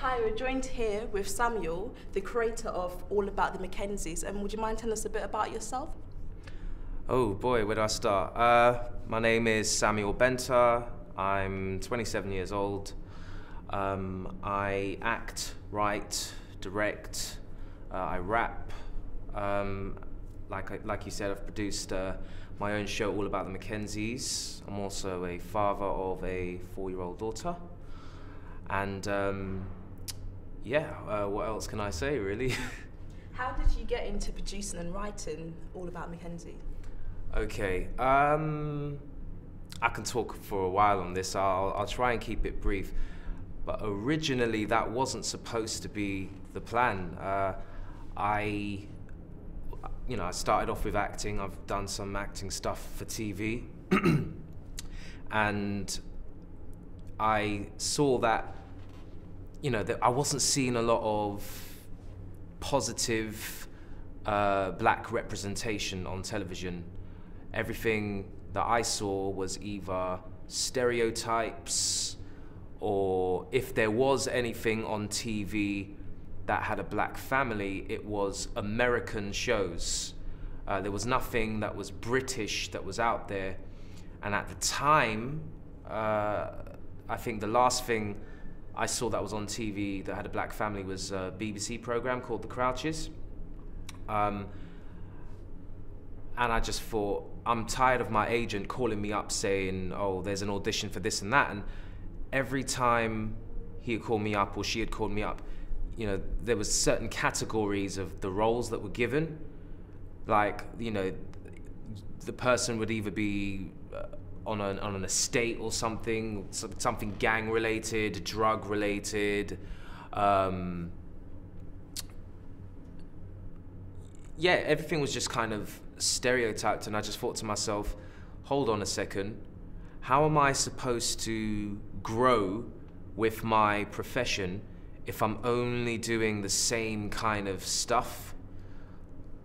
Hi, we're joined here with Samuel, the creator of All About the Mackenzies. Would you mind telling us a bit about yourself? Oh boy, where do I start? My name is Samuel Benter. I'm 27 years old. I act, write, direct, I rap. Like you said, I've produced my own show, All About the Mackenzies. I'm also a father of a 4-year-old daughter. And what else can I say, really? How did you get into producing and writing All About Mackenzie? Okay, I can talk for a while on this. I'll try and keep it brief. But originally, that wasn't supposed to be the plan. I started off with acting. I've done some acting stuff for TV. And I saw that, that I wasn't seeing a lot of positive black representation on television. Everything that I saw was either stereotypes, or if there was anything on TV that had a black family, it was American shows. There was nothing that was British that was out there. And at the time, I think the last thing I saw that was on TV that had a black family was a BBC program called The Crouches. And I just thought, I'm tired of my agent calling me up saying, oh, there's an audition for this and that. And every time he had called me up or she had called me up, there was certain categories of the roles that were given. Like, the person would either be on an estate or something gang related, drug related. Everything was just kind of stereotyped, and I just thought to myself, hold on a second, how am I supposed to grow with my profession if I'm only doing the same kind of stuff?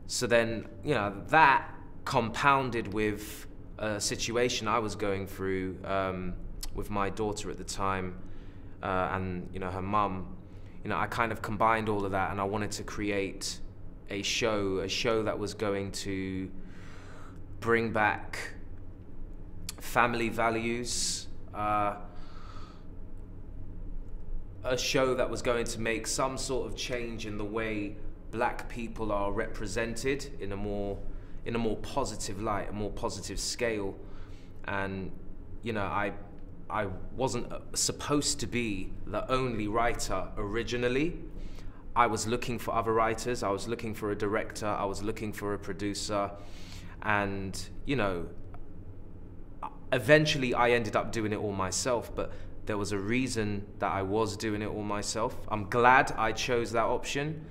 So then, that compounded with a situation I was going through with my daughter at the time, and her mum. I kind of combined all of that, and I wanted to create a show that was going to bring back family values, a show that was going to make some sort of change in the way black people are represented in a more positive light, a more positive scale. And I wasn't supposed to be the only writer originally. I was looking for other writers, I was looking for a director, I was looking for a producer, and eventually I ended up doing it all myself, but there was a reason that I was doing it all myself. I'm glad I chose that option,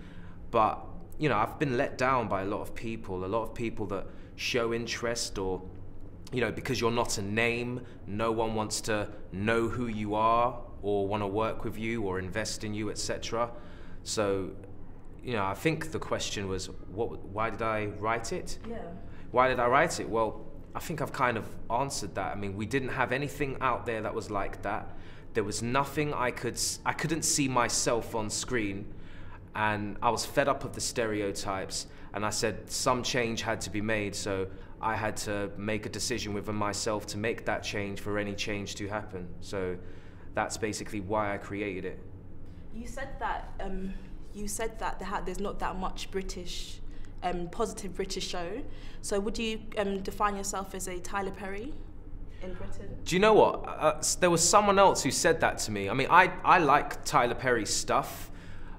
but I've been let down by a lot of people that show interest, or because you're not a name, no one wants to know who you are or want to work with you or invest in you, etc. So, I think the question was, why did I write it? Yeah. Why did I write it? Well, I think I've kind of answered that. I mean, we didn't have anything out there that was like that. There was nothing I couldn't see myself on screen, and I was fed up of the stereotypes, and I said some change had to be made, so I had to make a decision within myself to make that change for any change to happen. So that's basically why I created it. You said that there's not that much British, positive British show. So would you define yourself as a Tyler Perry in Britain? Do you know what? There was someone else who said that to me. I mean, I like Tyler Perry's stuff.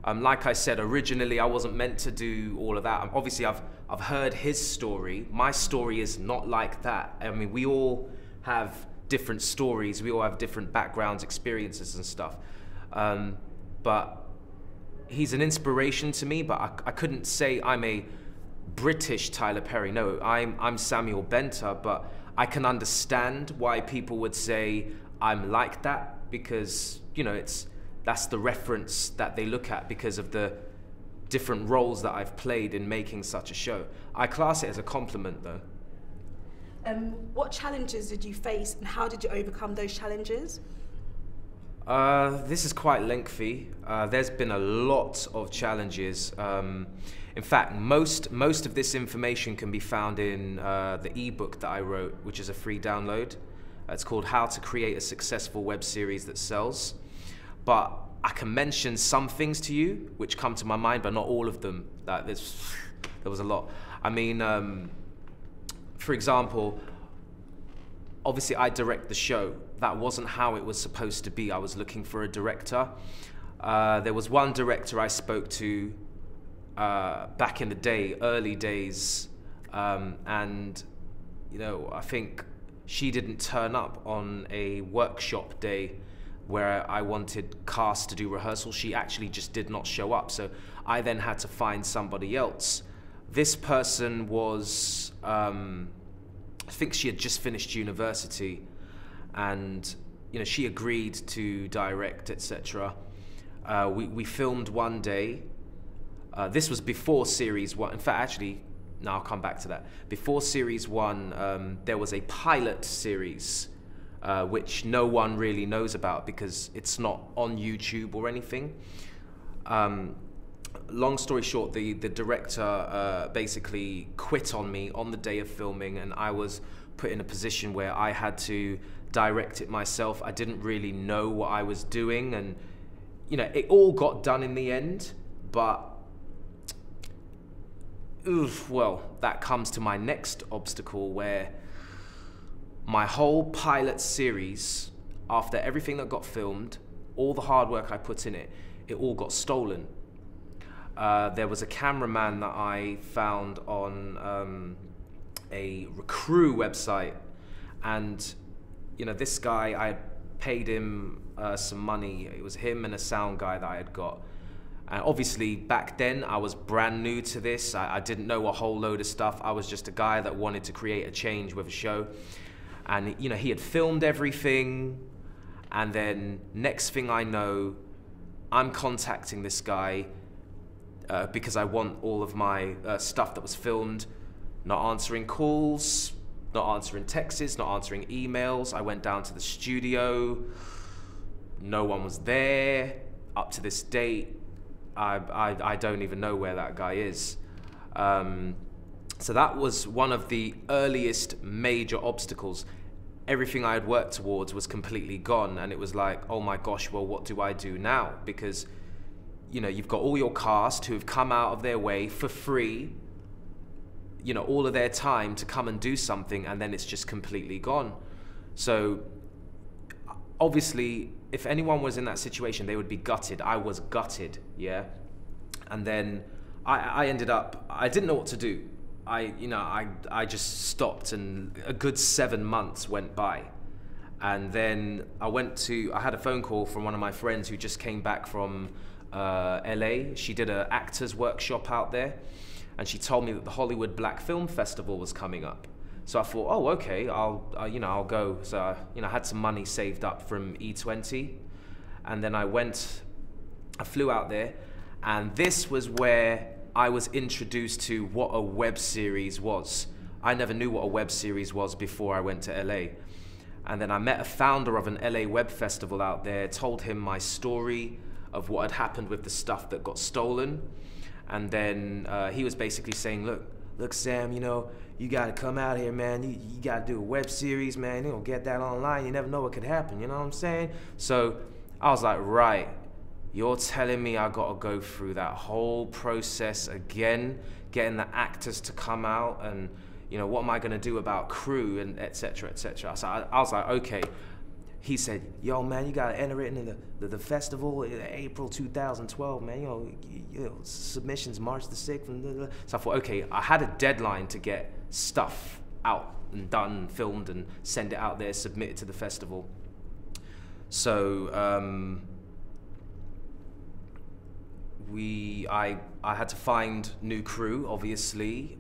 Like I said, originally I wasn't meant to do all of that. Obviously, I've heard his story. My story is not like that. I mean, we all have different stories. We all have different backgrounds, experiences and stuff. But he's an inspiration to me, but I couldn't say I'm a British Tyler Perry. No, I'm Samuel Benter, but I can understand why people would say I'm like that, because, that's the reference that they look at because of the different roles that I've played in making such a show. I class it as a compliment, though. What challenges did you face, and how did you overcome those challenges? This is quite lengthy. There's been a lot of challenges. In fact, most of this information can be found in the ebook that I wrote, which is a free download. It's called How to Create a Successful Web Series That Sells. But I can mention some things to you which come to my mind, but not all of them. There was a lot. I mean, for example, obviously I direct the show. That wasn't how it was supposed to be. I was looking for a director. There was one director I spoke to back in the day, early days, and I think she didn't turn up on a workshop day where I wanted cast to do rehearsal. She actually just did not show up, so I then had to find somebody else. This person was, I think she had just finished university, and she agreed to direct, etc. We filmed one day. This was before series 1. In fact, actually, no, I'll come back to that. Before series 1, there was a pilot series, which no one really knows about because it's not on YouTube or anything. Long story short, the director basically quit on me on the day of filming, and I was put in a position where I had to direct it myself. I didn't really know what I was doing, and it all got done in the end, but well, that comes to my next obstacle, where my whole pilot series, after everything that got filmed, all the hard work I put in it, it all got stolen. There was a cameraman that I found on a Recruit website, and this guy, I paid him some money. It was him and a sound guy that I had got. And obviously back then I was brand new to this. I didn't know a whole load of stuff. I was just a guy that wanted to create a change with a show. And he had filmed everything, and then next thing I know, I'm contacting this guy because I want all of my stuff that was filmed. Not answering calls, not answering texts, not answering emails. I went down to the studio. No one was there. Up to this date, I don't even know where that guy is. So that was one of the earliest major obstacles. Everything I had worked towards was completely gone, and it was like, oh my gosh, well, what do I do now? Because you've got all your cast who have come out of their way for free, all of their time to come and do something, and then it's just completely gone. So obviously, if anyone was in that situation, they would be gutted. I was gutted, yeah. And then I ended up, I didn't know what to do. I just stopped, and a good 7 months went by. And then I had a phone call from one of my friends who just came back from LA. She did an actors workshop out there, and she told me that the Hollywood Black Film Festival was coming up. So I thought, oh, okay, I'll go. So I had some money saved up from E20, and then I flew out there, and this was where I was introduced to what a web series was. I never knew what a web series was before I went to LA. And then I met a founder of an LA web festival out there, told him my story of what had happened with the stuff that got stolen. And then he was basically saying, look, Sam, you gotta come out here, man. You gotta do a web series, man. You don't get that online. You never know what could happen, you know what I'm saying? So I was like, right, you're telling me I gotta go through that whole process again, getting the actors to come out, and what am I gonna do about crew, and et cetera, et cetera. So I was like, okay. He said, yo, man, you gotta enter it into the festival in April 2012, man. Submissions March the 6th. So I thought, okay, I had a deadline to get stuff out and done, filmed, and send it out there, submit it to the festival. So I had to find new crew, obviously.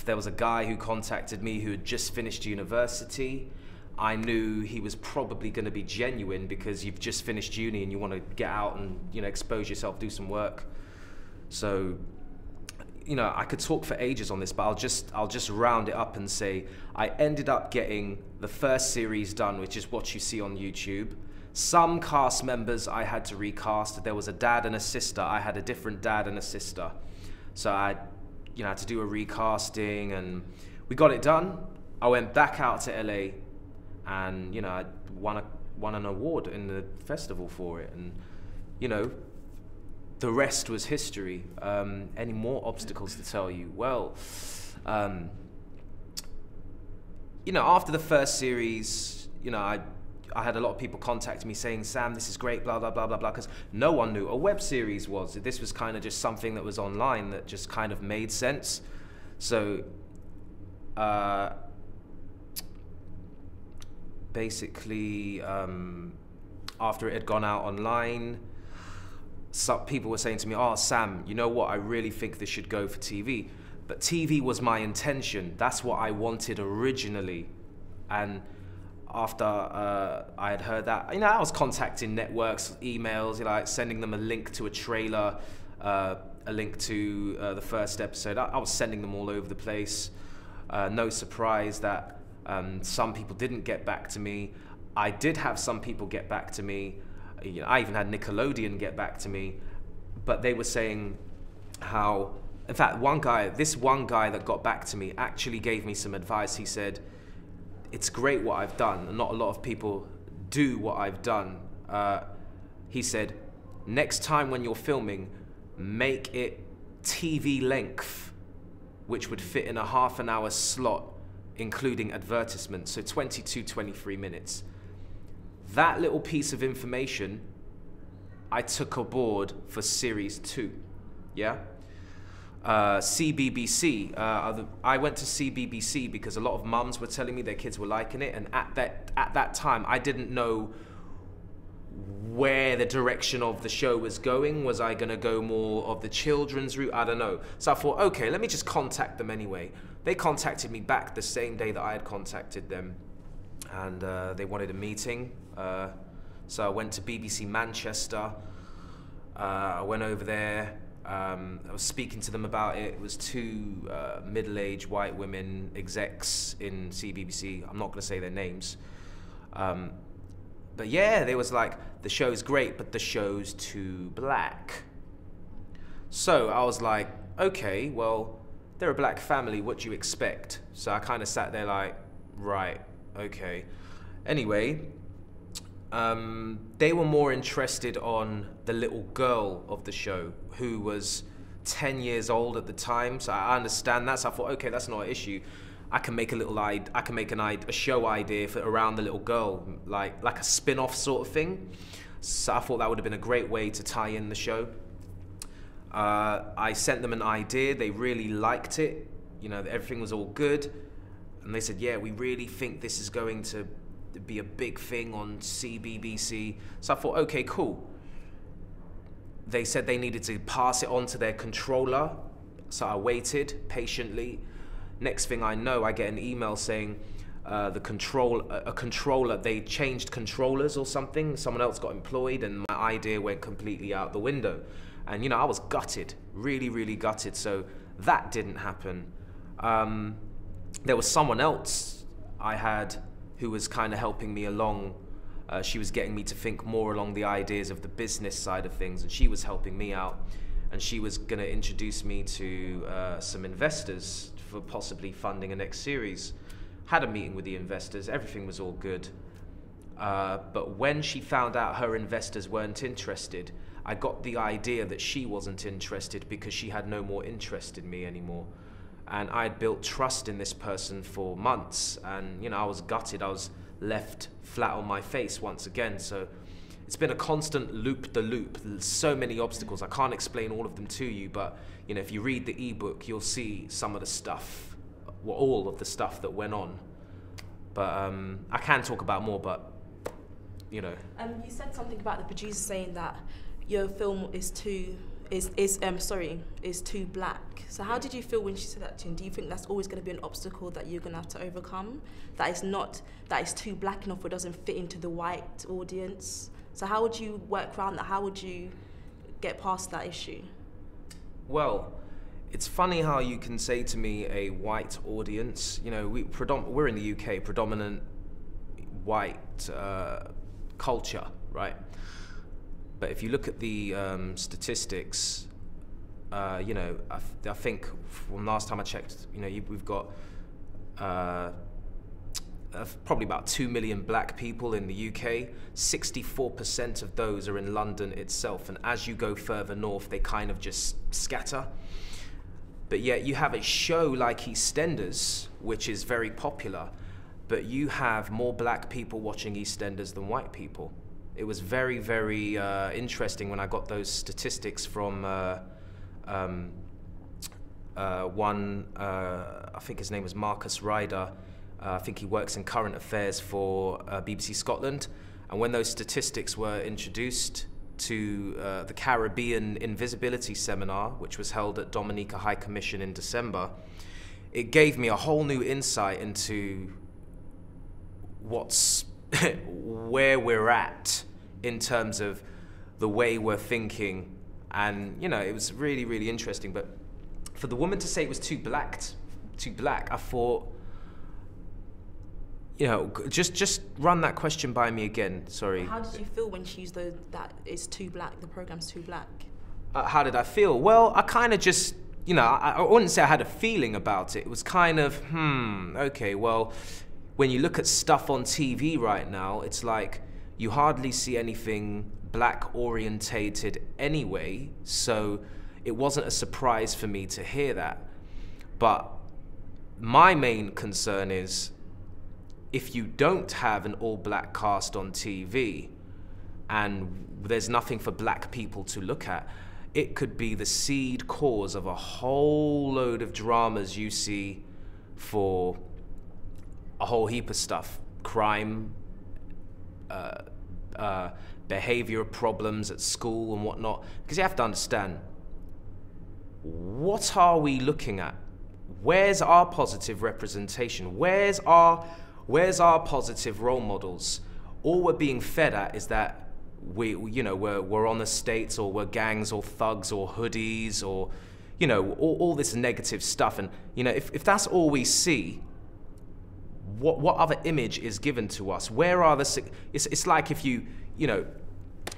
There was a guy who contacted me who had just finished university. I knew he was probably going to be genuine because you've just finished uni and you want to get out and expose yourself, do some work. So you know, I could talk for ages on this, but I'll just round it up and say I ended up getting the first series done, which is what you see on YouTube. Some cast members I had to recast. There was a dad and a sister. I had a different dad and a sister. So I, you know, had to do a recasting, and we got it done. I went back out to LA, and, you know, I won an award in the festival for it. And, you know, the rest was history. Any more obstacles to tell you? Well, you know, after the first series, you know, I had a lot of people contact me saying, Sam, this is great, blah, blah, blah, blah, blah, because no one knew a web series was. This was kind of just something that was online that just kind of made sense. So, basically, after it had gone out online, some people were saying to me, oh, Sam, you know what, I really think this should go for TV. But TV was my intention. That's what I wanted originally. And after I had heard that, you know, I was contacting networks, emails, you know, like sending them a link to a trailer, a link to the first episode. I was sending them all over the place. No surprise that some people didn't get back to me. I did have some people get back to me. You know, I even had Nickelodeon get back to me, but they were saying how, in fact, this one guy that got back to me actually gave me some advice. He said, it's great what I've done, and not a lot of people do what I've done. He said, next time when you're filming, make it TV length, which would fit in a half-an-hour slot, including advertisements, so 22, 23 minutes. That little piece of information I took aboard for series 2, yeah? CBBC, I went to CBBC because a lot of mums were telling me their kids were liking it, and at that time I didn't know where the direction of the show was going. Was I gonna go more of the children's route? I don't know. So I thought, okay, let me just contact them anyway. They contacted me back the same day that I had contacted them, and they wanted a meeting. So I went to BBC Manchester. I went over there. I was speaking to them about it. It was 2 middle-aged white women execs in CBBC. I'm not going to say their names. But yeah, they was like, the show's great, but the show's too black. So I was like, okay, well, they're a black family. What do you expect? So I kind of sat there like, right, okay. Anyway, they were more interested on the little girl of the show, who was 10 years old at the time. So I understand that. So I thought, okay, that's not an issue. I can make a show idea for around the little girl, like a spin-off sort of thing. So I thought that would have been a great way to tie in the show. I sent them an idea. They really liked it. You know, everything was all good. And they said, yeah, we really think this is going to be a big thing on CBBC. So I thought, okay, cool. They said they needed to pass it on to their controller. So I waited patiently. Next thing I know, I get an email saying a controller, they changed controllers or something. Someone else got employed, and my idea went completely out the window. And, you know, I was gutted, really, really gutted. So that didn't happen. There was someone else I had who was kind of helping me along. She was getting me to think more along the ideas of the business side of things, and she was helping me out. And she was going to introduce me to some investors for possibly funding a next series. Had a meeting with the investors, everything was all good. But when she found out her investors weren't interested, I got the idea that she wasn't interested because she had no more interest in me anymore. And I had built trust in this person for months, and, you know, I was gutted. I was left flat on my face once again. So it's been a constant loop-the-loop. There's so many obstacles. I can't explain all of them to you, but, you know, if you read the ebook, you'll see some of the stuff, well, all of the stuff that went on. But I can talk about more, but, you know. You said something about the producer saying that your film is too black. So how did you feel when she said that to you? And do you think that's always going to be an obstacle that you're going to have to overcome? That it's too black enough or doesn't fit into the white audience? So how would you work around that? How would you get past that issue? Well, it's funny how you can say to me a white audience, you know, we're in the UK, predominant white culture, right? But if you look at the statistics, you know, I think from last time I checked, you know, we've got probably about 2 million black people in the UK. 64% of those are in London itself, and as you go further north, they kind of just scatter. But yet you have a show like EastEnders, which is very popular, but you have more black people watching EastEnders than white people. It was very, very interesting when I got those statistics from one, I think his name was Marcus Ryder. I think he works in current affairs for BBC Scotland. And when those statistics were introduced to the Caribbean Invisibility Seminar, which was held at Dominica High Commission in December, it gave me a whole new insight into where we're at in terms of the way we're thinking. And, you know, it was really, really interesting. But for the woman to say it was too black, I thought, you know, just run that question by me again. Sorry. How did you feel when she used that it's too black, the program's too black? How did I feel? Well, I kind of just, you know, I wouldn't say I had a feeling about it. It was kind of, okay, well, when you look at stuff on TV right now, it's like you hardly see anything black orientated anyway, so it wasn't a surprise for me to hear that. But my main concern is, if you don't have an all-black cast on TV and there's nothing for black people to look at, it could be the seed cause of a whole load of dramas you see for a whole heap of stuff. Crime, behavior problems at school and whatnot. Because you have to understand, what are we looking at? Where's our positive representation? Where's our positive role models? All we're being fed at is that we're on the States, or we're gangs or thugs or hoodies, or, you know, all this negative stuff. And, you know, if that's all we see, what other image is given to us? Where are the, it's like if you know,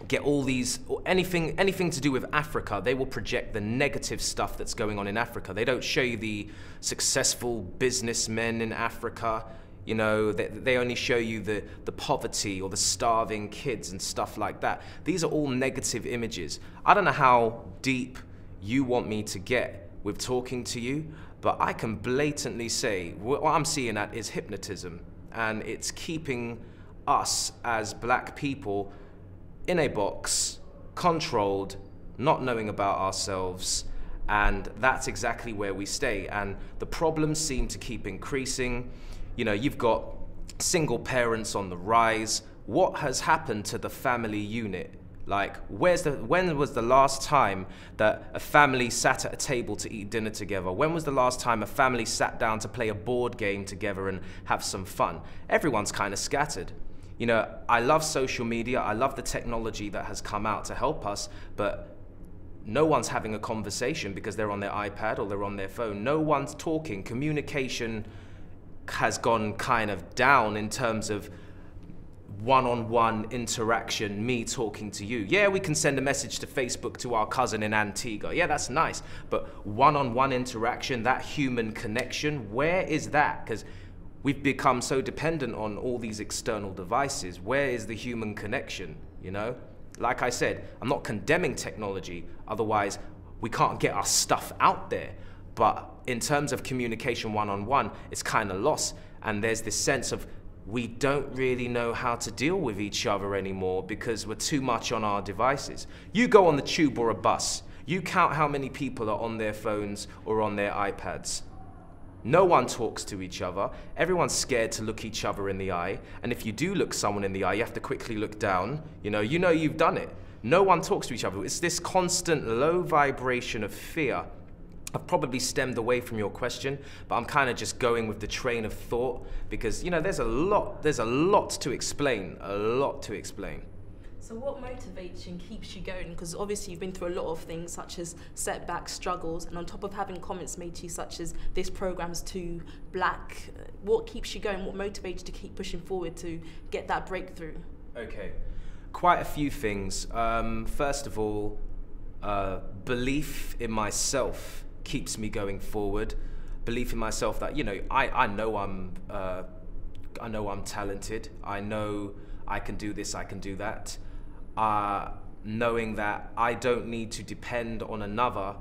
get all these, or anything to do with Africa, they will project the negative stuff that's going on in Africa. They don't show you the successful businessmen in Africa. You know, they only show you the poverty or the starving kids and stuff like that. These are all negative images. I don't know how deep you want me to get with talking to you, but I can blatantly say what I'm seeing at is hypnotism, and it's keeping us as black people in a box, controlled, not knowing about ourselves, and that's exactly where we stay. And the problems seem to keep increasing. You know, you've got single parents on the rise. What has happened to the family unit? Like, when was the last time that a family sat at a table to eat dinner together? When was the last time a family sat down to play a board game together and have some fun? Everyone's kind of scattered. You know, I love social media. I love the technology that has come out to help us, but no one's having a conversation because they're on their iPad or they're on their phone. No one's talking. Communication has gone kind of down in terms of one-on-one interaction, me talking to you. Yeah, we can send a message to Facebook to our cousin in Antigua. Yeah, that's nice. But one-on-one interaction, that human connection, where is that? Because we've become so dependent on all these external devices. Where is the human connection, you know? Like I said, I'm not condemning technology, otherwise we can't get our stuff out there. But in terms of communication one-on-one, it's kind of lost. And there's this sense of we don't really know how to deal with each other anymore because we're too much on our devices. You go on the tube or a bus, you count how many people are on their phones or on their iPads. No one talks to each other. Everyone's scared to look each other in the eye. And if you do look someone in the eye, you have to quickly look down. You know you've done it. No one talks to each other. It's this constant low vibration of fear. I've probably stemmed away from your question, but I'm kind of just going with the train of thought because, you know, there's a lot to explain, So what motivates you and keeps you going? Because obviously you've been through a lot of things such as setbacks, struggles, and on top of having comments made to you such as this program's too black, what keeps you going? What motivates you to keep pushing forward to get that breakthrough? Okay, quite a few things. First of all, belief in myself keeps me going forward. Belief in myself that, you know, I know I'm talented. I know I can do this, I can do that. Knowing that I don't need to depend on another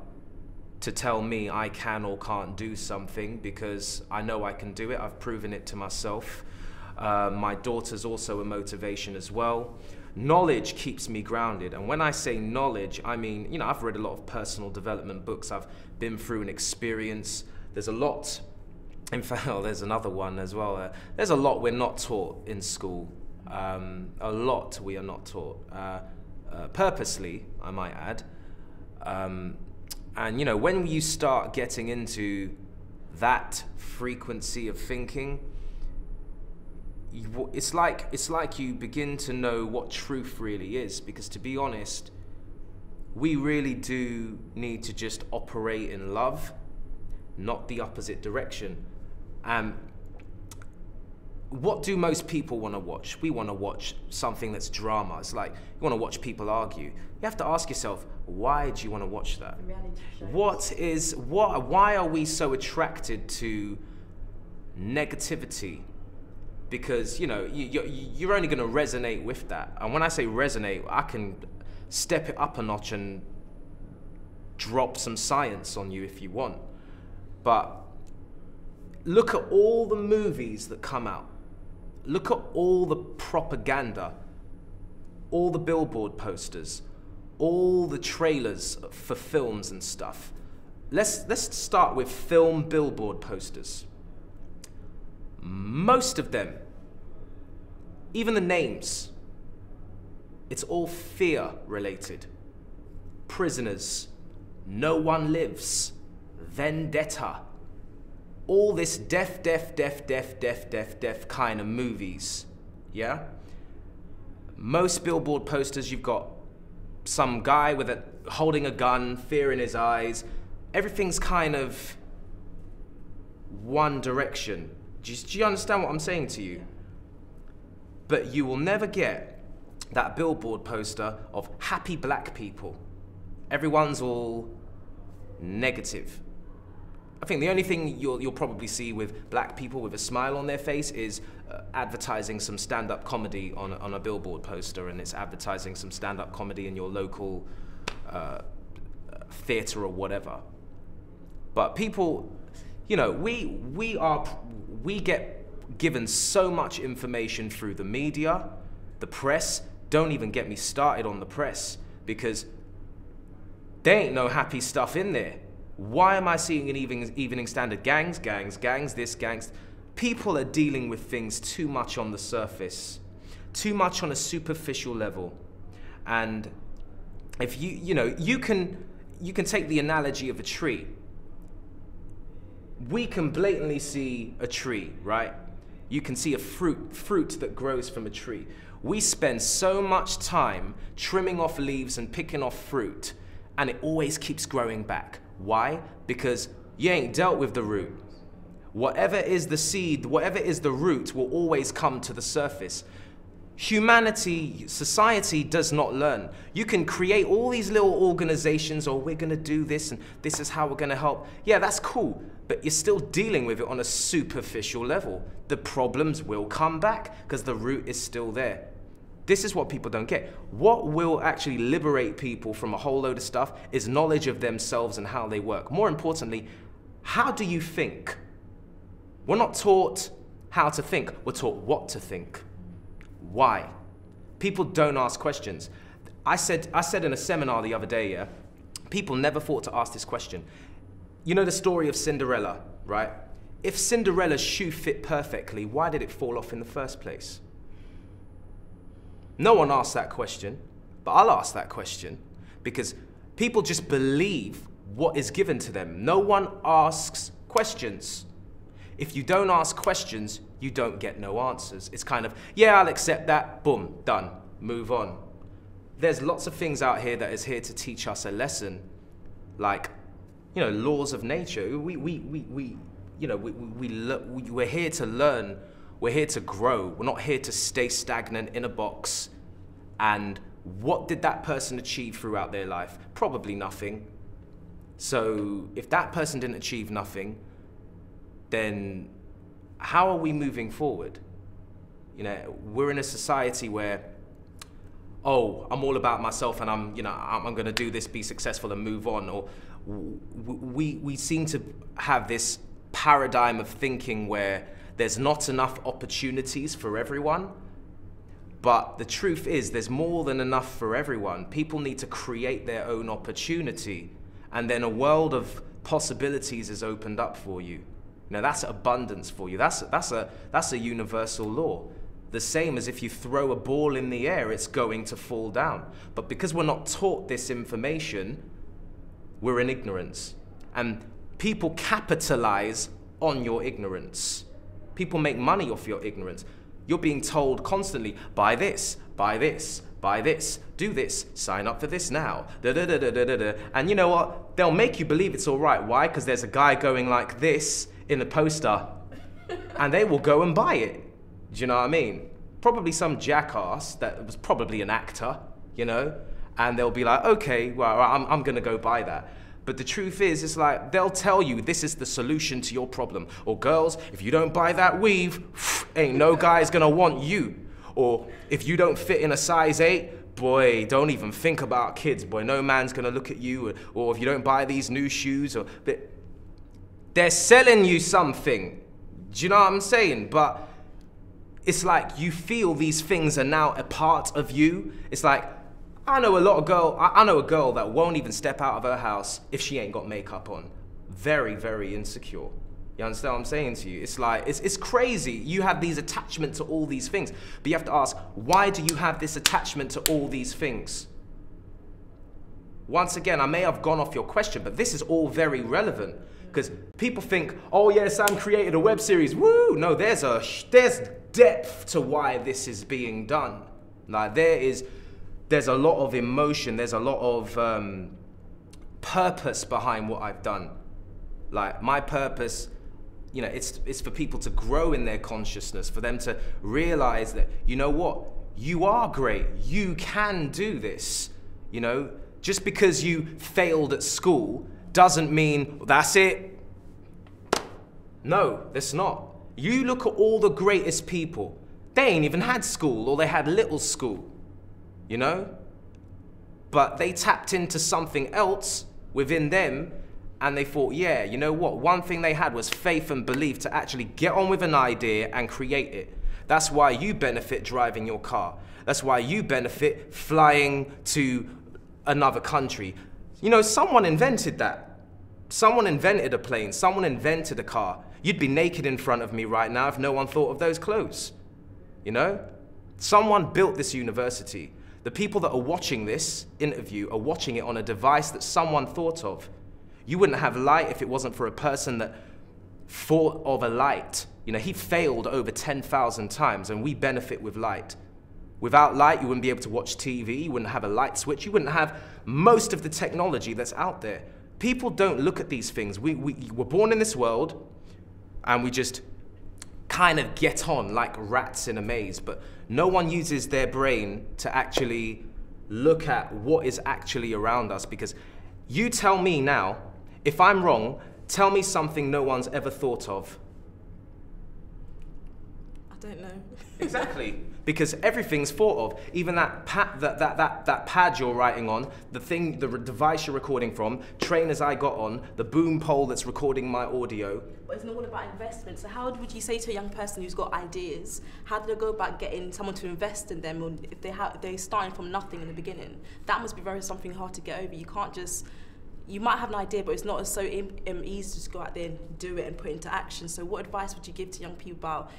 to tell me I can or can't do something, because I know I can do it. I've proven it to myself. My daughter's also a motivation as well. Knowledge keeps me grounded. And when I say knowledge, I mean, you know, I've read a lot of personal development books. I've been through an experience. There's a lot. In fact, there's another one as well. There's a lot we're not taught in school. A lot we are not taught, purposely, I might add. And you know, when you start getting into that frequency of thinking, it's like you begin to know what truth really is. Because to be honest, we really do need to just operate in love, not the opposite direction. What do most people want to watch? We want to watch something that's drama. It's like you want to watch people argue. You have to ask yourself, why do you want to watch that? Why are we so attracted to negativity? Because, you know, you're only going to resonate with that. And when I say resonate, I can step it up a notch and drop some science on you if you want. But look at all the movies that come out. Look at all the propaganda, all the billboard posters, all the trailers for films and stuff. Let's start with film billboard posters. Most of them, even the names, it's all fear related. Prisoners, no one lives, vendetta. All this death kind of movies, yeah? Most billboard posters, you've got some guy holding a gun, fear in his eyes. Everything's kind of one direction. Do you understand what I'm saying to you? But you will never get that billboard poster of happy black people. Everyone's all negative. I think the only thing you'll probably see with black people with a smile on their face is advertising some stand-up comedy on a billboard poster, and it's advertising some stand-up comedy in your local theater or whatever. But people, you know, we get given so much information through the media, the press. Don't even get me started on the press, because there ain't no happy stuff in there. Why am I seeing an Evening Standard? Gangs, this, gangs. People are dealing with things too much on the surface, too much on a superficial level. And if you can take the analogy of a tree. We can blatantly see a tree, right? You can see a fruit that grows from a tree. We spend so much time trimming off leaves and picking off fruit, and it always keeps growing back. Why? Because you ain't dealt with the root. Whatever is the seed, whatever is the root, will always come to the surface. Humanity, society does not learn. You can create all these little organizations, or we're gonna do this and this is how we're gonna help. Yeah, that's cool, but you're still dealing with it on a superficial level. The problems will come back because the root is still there. This is what people don't get. What will actually liberate people from a whole load of stuff is knowledge of themselves and how they work. More importantly, how do you think? We're not taught how to think, we're taught what to think. Why? People don't ask questions. I said in a seminar the other day, yeah, people never thought to ask this question. You know the story of Cinderella, right? If Cinderella's shoe fit perfectly, why did it fall off in the first place? No one asked that question, but I'll ask that question, because people just believe what is given to them. No one asks questions. If you don't ask questions, you don't get no answers. It's kind of, yeah, I'll accept that, boom, done, move on. there's lots of things out here that is here to teach us a lesson, like, you know, laws of nature. We're here to learn. We're here to grow. We're not here to stay stagnant in a box. And what did that person achieve throughout their life? Probably nothing. So if that person didn't achieve nothing, then how are we moving forward? You know, we're in a society where, oh, I'm all about myself and I'm going to do this, be successful and move on. Or we seem to have this paradigm of thinking where there's not enough opportunities for everyone. But the truth is, there's more than enough for everyone. People need to create their own opportunity. And then a world of possibilities is opened up for you. Now that's abundance for you. That's a universal law. The same as if you throw a ball in the air, it's going to fall down. But because we're not taught this information, we're in ignorance. And people capitalize on your ignorance. People make money off your ignorance. You're being told constantly, buy this, buy this, buy this, do this, sign up for this now, da-da-da-da-da-da. And you know what? They'll make you believe it's all right. Why? Because there's a guy going like this in the poster, and they will go and buy it. Do you know what I mean? Probably some jackass that was probably an actor, you know, and they'll be like, okay, well, I'm going to go buy that. But the truth is, it's like, they'll tell you this is the solution to your problem. Or girls, if you don't buy that weave, ain't no guy's gonna want you. Or if you don't fit in a size 8, boy, don't even think about kids, boy, no man's gonna look at you. Or if you don't buy these new shoes, they're selling you something. Do you know what I'm saying? But it's like you feel these things are now a part of you. It's like, I know a girl that won't even step out of her house if she ain't got makeup on. Very, very insecure. You understand what I'm saying to you? It's like, it's crazy. You have these attachments to all these things. But you have to ask, why do you have this attachment to all these things? Once again, I may have gone off your question, but this is all very relevant. Because people think, oh yeah, Sam created a web series. Woo! No, there's depth to why this is being done. Like there's a lot of emotion, there's a lot of purpose behind what I've done. Like my purpose, you know, it's for people to grow in their consciousness, for them to realize that, you know what, you are great, you can do this. You know, just because you failed at school doesn't mean that's it. No, that's not. You look at all the greatest people, they ain't even had school, or they had little school. You know? But they tapped into something else within them and they thought, yeah, you know what? One thing they had was faith and belief to actually get on with an idea and create it. That's why you benefit driving your car. That's why you benefit flying to another country. You know, someone invented that. Someone invented a plane. Someone invented a car. You'd be naked in front of me right now if no one thought of those clothes. You know? Someone built this university. The people that are watching this interview are watching it on a device that someone thought of. You wouldn't have light if it wasn't for a person that thought of a light. You know, he failed over 10,000 times and we benefit with light. Without light, you wouldn't be able to watch TV, you wouldn't have a light switch, you wouldn't have most of the technology that's out there. People don't look at these things. We were born in this world and we just kind of get on like rats in a maze, but no one uses their brain to actually look at what is actually around us. Because you tell me now, if I'm wrong, tell me something no one's ever thought of. I don't know. Exactly, because everything's thought of. Even that pad you're writing on, the device you're recording from, trainers I got on, the boom pole that's recording my audio. But it's not all about investment. So how would you say to a young person who's got ideas, how do they go about getting someone to invest in them, or if they're starting from nothing in the beginning? That must be something hard to get over. You can't just, you might have an idea, but it's not so easy to just go out there and do it and put it into action. So what advice would you give to young people about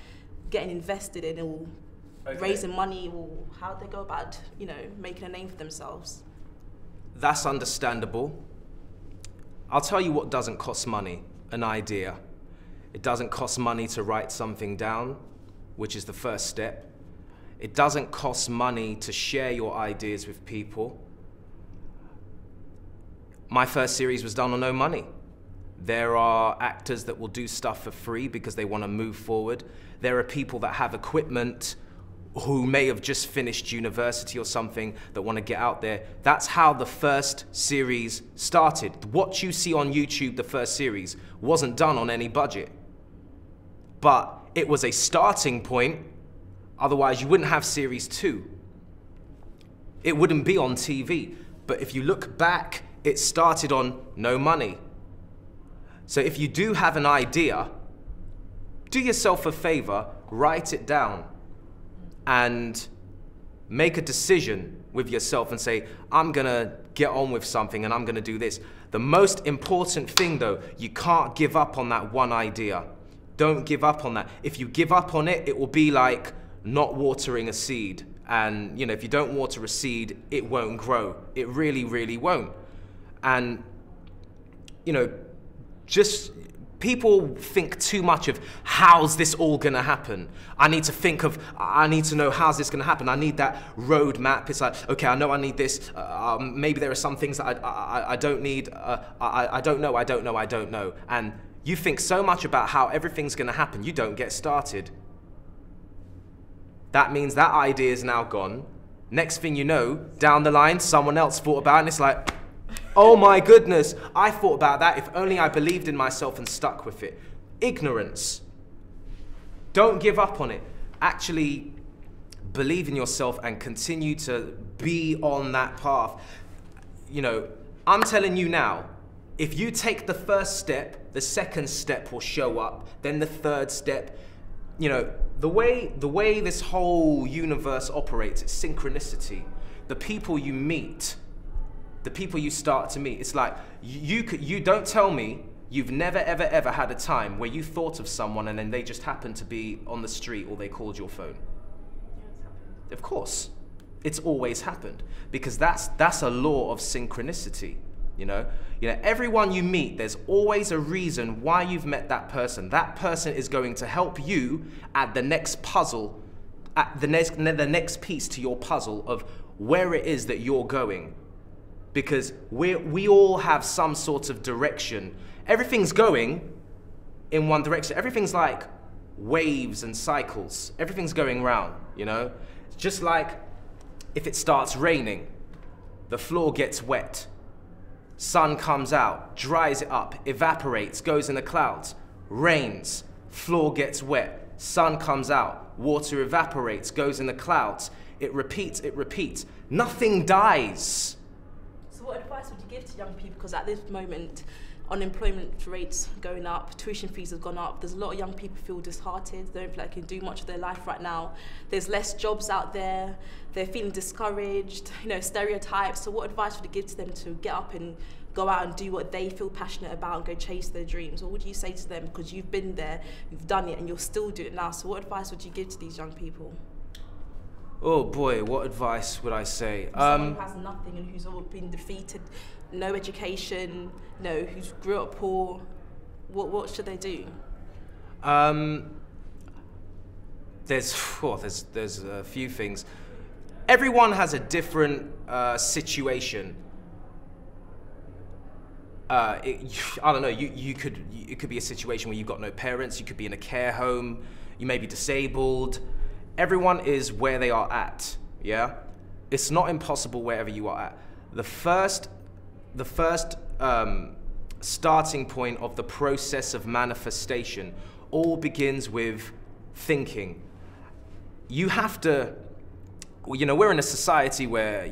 getting invested in, or raising money, or how they go about, you know, making a name for themselves? That's understandable. I'll tell you what doesn't cost money: an idea. It doesn't cost money to write something down, which is the first step. It doesn't cost money to share your ideas with people. My first series was done on no money. There are actors that will do stuff for free because they want to move forward. There are people that have equipment who may have just finished university or something that want to get out there. That's how the first series started. What you see on YouTube, the first series, wasn't done on any budget. But it was a starting point, otherwise you wouldn't have series 2. It wouldn't be on TV. But if you look back, it started on no money. So if you do have an idea, do yourself a favor, write it down and make a decision with yourself and say, I'm gonna get on with something and I'm gonna do this. The most important thing though, you can't give up on that one idea. Don't give up on that. If you give up on it, it will be like not watering a seed. And you know, if you don't water a seed, it won't grow. It really, really won't. And you know, just people think too much of how's this all gonna happen. I need to know how's this gonna happen. I need that roadmap. It's like, okay, I know I need this. Maybe there are some things that I don't need. I don't know. And you think so much about how everything's gonna happen, you don't get started. That means that idea is now gone. Next thing you know, down the line, someone else thought about it and it's like, oh my goodness, I thought about that. If only I believed in myself and stuck with it. Ignorance. Don't give up on it. Actually believe in yourself and continue to be on that path. You know, I'm telling you now, if you take the first step, the second step will show up, then the third step. You know, the way this whole universe operates, it's synchronicity. The people you meet, the people you start to meet, it's like, you don't tell me you've never ever had a time where you thought of someone and then they just happened to be on the street or they called your phone. Yeah, of course, it's always happened because that's a law of synchronicity. You know, everyone you meet, there's always a reason why you've met that person. That person is going to help you at the next puzzle, at the next piece to your puzzle of where it is that you're going. Because we all have some sort of direction. Everything's going in one direction. Everything's like waves and cycles. Everything's going round, you know? It's just like if it starts raining, the floor gets wet. Sun comes out, dries it up, evaporates, goes in the clouds, rains, floor gets wet, sun comes out, water evaporates, goes in the clouds. It repeats. Nothing dies. So what advice would you give to young people? Because at this moment, unemployment rates going up, tuition fees have gone up. There's a lot of young people feel disheartened. They don't feel like they can do much of their life right now. There's less jobs out there. They're feeling discouraged, you know, stereotypes. So what advice would you give to them to get up and go out and do what they feel passionate about and go chase their dreams? What would you say to them? Because you've been there, you've done it, and you're still doing it now. So what advice would you give to these young people? Oh boy, what advice would I say? Someone who has nothing and who's all been defeated, no education, who's grew up poor. What should they do? There's a few things. Everyone has a different situation. I don't know. It could be a situation where you've got no parents. You could be in a care home. You may be disabled. Everyone is where they are at. Yeah, it's not impossible wherever you are at. The first starting point of the process of manifestation all begins with thinking. You have to, we're in a society where,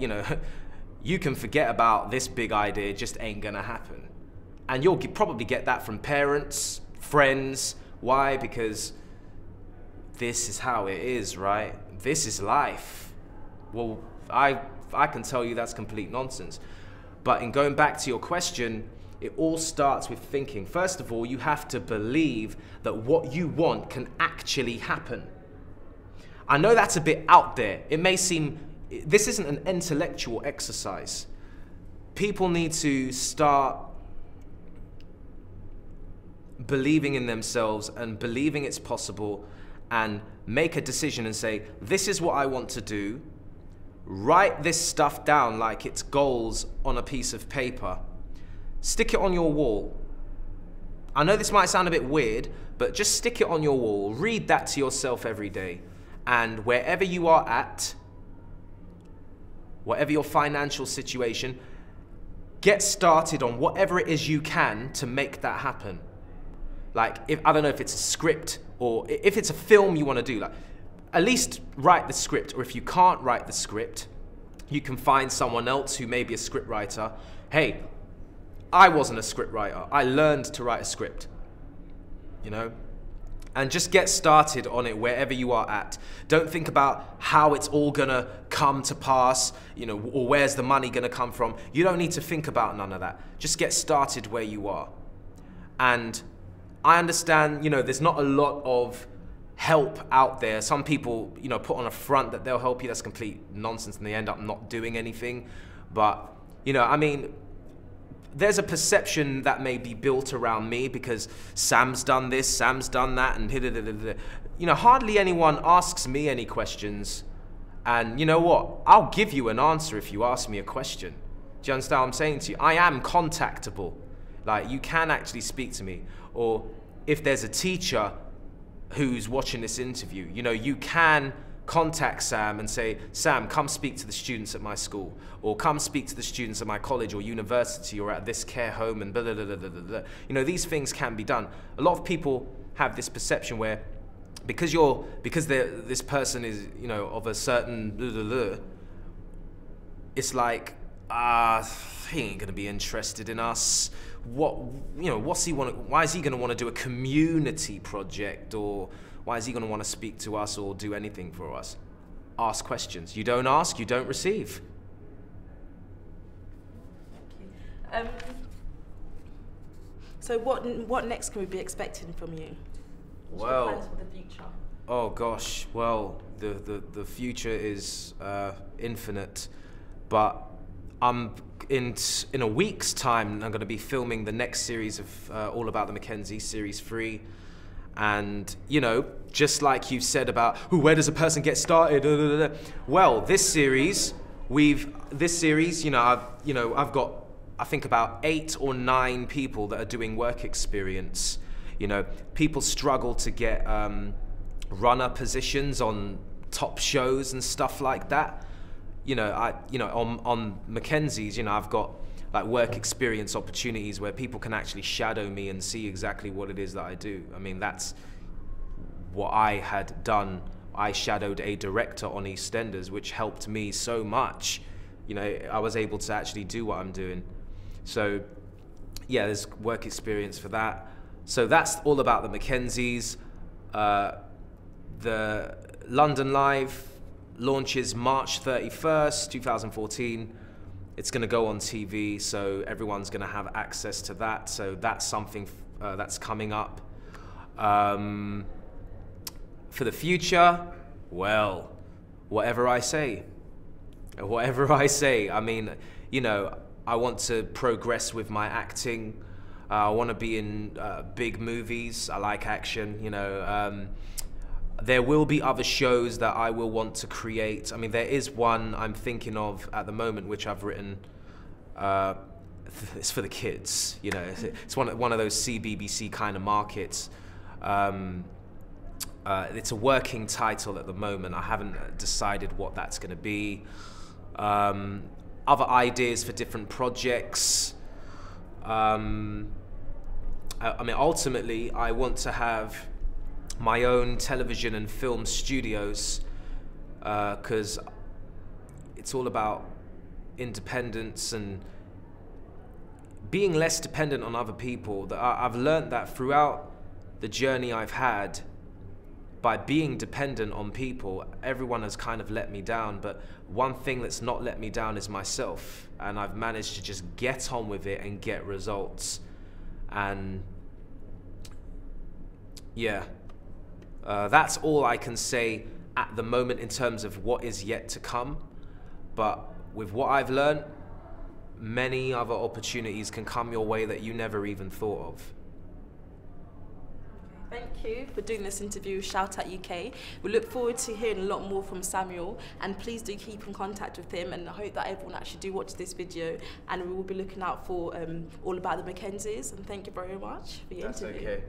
you can forget about this big idea, it just ain't gonna happen. And you'll probably get that from parents, friends. Why? Because this is how it is, right? This is life. Well, I can tell you that's complete nonsense. But in going back to your question, it all starts with thinking. First of all, you have to believe that what you want can actually happen. I know that's a bit out there. It may seem, this isn't an intellectual exercise. People need to start believing in themselves and believing it's possible and make a decision and say, this is what I want to do. Write this stuff down like it's goals on a piece of paper. Stick it on your wall. I know this might sound a bit weird, but just stick it on your wall. Read that to yourself every day. And wherever you are at, whatever your financial situation, get started on whatever it is you can to make that happen. Like, I don't know if it's a script or if it's a film you want to do, like, at least write the script. Or if you can't write the script, you can find someone else who may be a script writer. Hey, I wasn't a script writer. I learned to write a script, you know? And just get started on it wherever you are at. Don't think about how it's all gonna come to pass, you know, or where's the money gonna come from. You don't need to think about none of that. Just get started where you are. And I understand, you know, there's not a lot of help out there. Some people, you know, put on a front that they'll help you. That's complete nonsense, and they end up not doing anything. But, you know, I mean, there's a perception that may be built around me because Sam's done this, Sam's done that, and you know, hardly anyone asks me any questions. And you know what? I'll give you an answer if you ask me a question. Do you understand what I'm saying to you? I am contactable. Like, you can actually speak to me. Or if there's a teacher who's watching this interview, you know, you can contact Sam and say, Sam, come speak to the students at my school, or come speak to the students at my college or university or at this care home, and blah, blah, blah, blah, blah, blah. You know, these things can be done. A lot of people have this perception where because this person is, you know, of a certain blah, blah, blah, it's like, he ain't gonna be interested in us. What, you know, why is he gonna want to do a community project, or why is he going to want to speak to us or do anything for us? Ask questions. You don't ask, you don't receive. Thank you. So what next can we be expecting from you? What's your plans for the future? Oh gosh, well, the future is infinite, but in a week's time, I'm going to be filming the next series of All About the Mackenzie, series 3. And, you know, just like you said about, where does a person get started? Well, this series, you know, I've got, I think, about 8 or 9 people that are doing work experience. You know, people struggle to get runner positions on top shows and stuff like that. You know, on Mackenzie's, you know, I've got like work experience opportunities where people can actually shadow me and see exactly what it is that I do. I mean, that's what I had done. I shadowed a director on EastEnders, which helped me so much. You know, I was able to actually do what I'm doing. So yeah, there's work experience for that. So that's All About the Mackenzies. The London Live launches March 31st, 2014. It's going to go on TV, so everyone's going to have access to that. So that's something that's coming up. For the future, well, whatever I say. Whatever I say. I mean, you know, I want to progress with my acting. I want to be in big movies. I like action, you know. There will be other shows that I will want to create. I mean, there is one I'm thinking of at the moment, which I've written. It's for the kids, you know. It's one of those CBBC kind of markets. It's a working title at the moment. I haven't decided what that's going to be. Other ideas for different projects. I mean, ultimately, I want to have my own television and film studios, because it's all about independence and being less dependent on other people. I've learned that throughout the journey I've had. By being dependent on people, everyone has kind of let me down, but one thing that's not let me down is myself, and I've managed to just get on with it and get results. And yeah, that's all I can say at the moment in terms of what is yet to come. But with what I've learned, many other opportunities can come your way that you never even thought of. Thank you for doing this interview with ShoutOut UK. We look forward to hearing a lot more from Samuel, and please do keep in contact with him, and I hope that everyone actually do watch this video, and we will be looking out for all about the Mackenzies. And thank you very much for your interview. That's okay.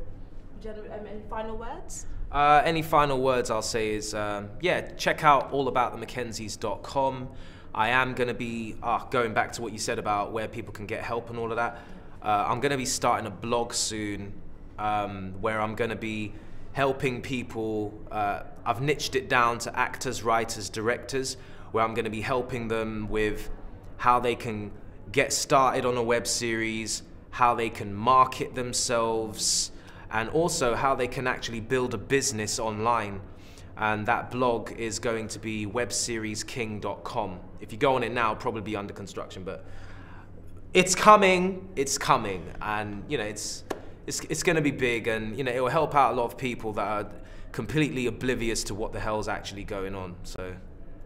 Do you have any final words? Any final words I'll say is, check out allaboutthemackenzies.com. I am going to be, going back to what you said about where people can get help and all of that, I'm going to be starting a blog soon where I'm going to be helping people. I've niched it down to actors, writers, directors, where I'm going to be helping them with how they can get started on a web series, how they can market themselves, and also how they can actually build a business online. And that blog is going to be webseriesking.com. If you go on it now, it'll probably be under construction, but it's coming, and you know, it's going to be big, and you know, it will help out a lot of people that are completely oblivious to what the hell's actually going on. So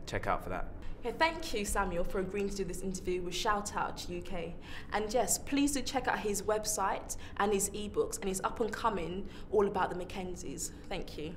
check out for that. Okay, thank you, Samuel, for agreeing to do this interview with ShoutOut UK. And yes, please do check out his website and his ebooks and his up and coming All About the Mackenzies. Thank you.